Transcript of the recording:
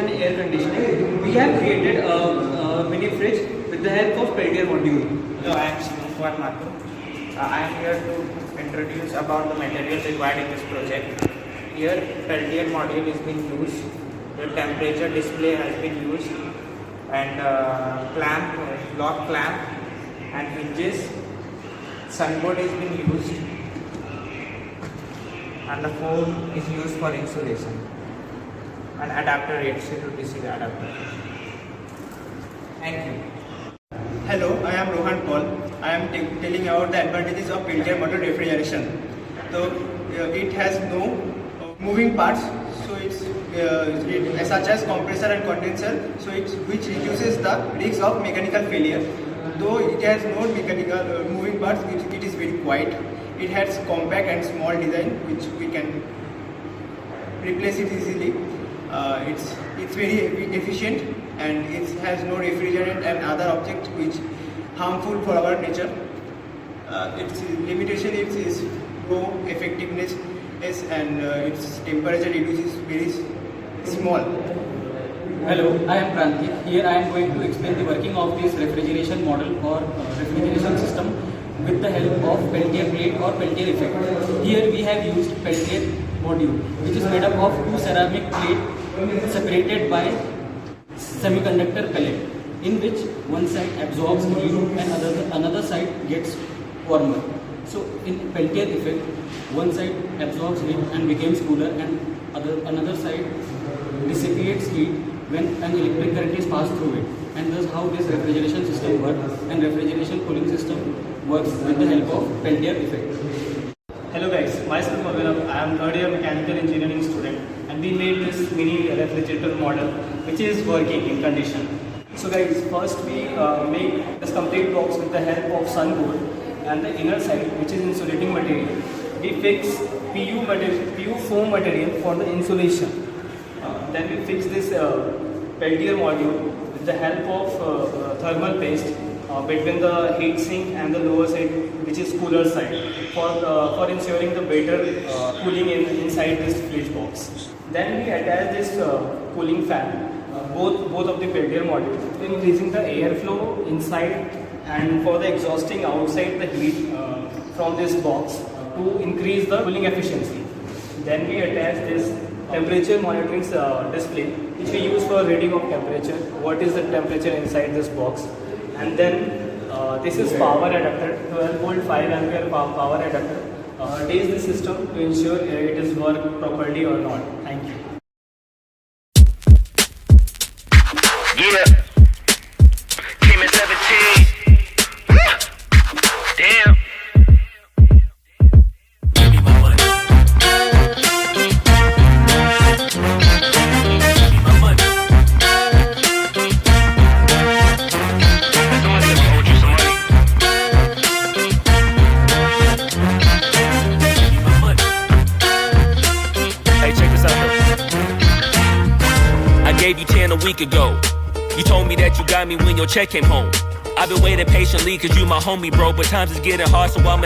and air conditioning, we have created a mini fridge with the help of Peltier module. Hello, I am Shivan Mathur. I am here to introduce about the materials required in this project. Here, Peltier module is being used. The temperature display has been used, and lock clamp, and hinges. Sunboard is being used, and the foam is used for insulation. An adapter, this is the adapter. Thank you. Hello, I am Rohan Paul. I am telling about the advantages of Peltier module refrigeration. So it has no moving parts, so it's such as compressor and condenser, so which reduces the risk of mechanical failure. Though it has no mechanical moving parts, it is very quiet. It has compact and small design, which we can replace it easily. It's very efficient, and it has no refrigerant and other objects which harmful for our nature. Its limitation is low effectiveness, and its temperature reduces very small. Hello, I am Pranti. Here I am going to explain the working of this refrigeration model or refrigeration system with the help of Peltier plate or Peltier effect. Here we have used Peltier module, which is made up of two ceramic plates separated by semiconductor pellet, in which one side absorbs heat and another side gets warmer. So in Peltier effect, one side absorbs heat and becomes cooler, and another side dissipates heat when an electric current is passed through it. And thus how this refrigeration system works, and refrigeration cooling system works with the help of Peltier effect. Hello guys, myself Abhinav. I am third year mechanical engineering student, and we made this mini refrigerator model which is working in condition. So guys, first we make this complete box with the help of sunboard, and the inner side, which is insulating material, we fix PU foam material for the insulation. Then we fix this Peltier module with the help of thermal paste between the heat sink and the lower side, which is cooler side, for ensuring the better cooling inside this fridge box. Then we attach this cooling fan, both of the Peltier modules, increasing the airflow inside and for the exhausting outside the heat from this box to increase the cooling efficiency. Then we attach this temperature monitoring display, which we use for reading of temperature, what is the temperature inside this box. And then this is power adapter, 12 volt 5 ampere power adapter. Test the system to ensure it is work properly or not. Thank you. Yeah, came in 17. Damn. Give me my money. Give me my money. Somebody ever owed you some money? Give me my money. Hey, check this out though. I gave you 10 a week ago. You told me that you got me when your check came home. I've been waiting patiently cause you my homie, bro, but times is getting hard, so I'm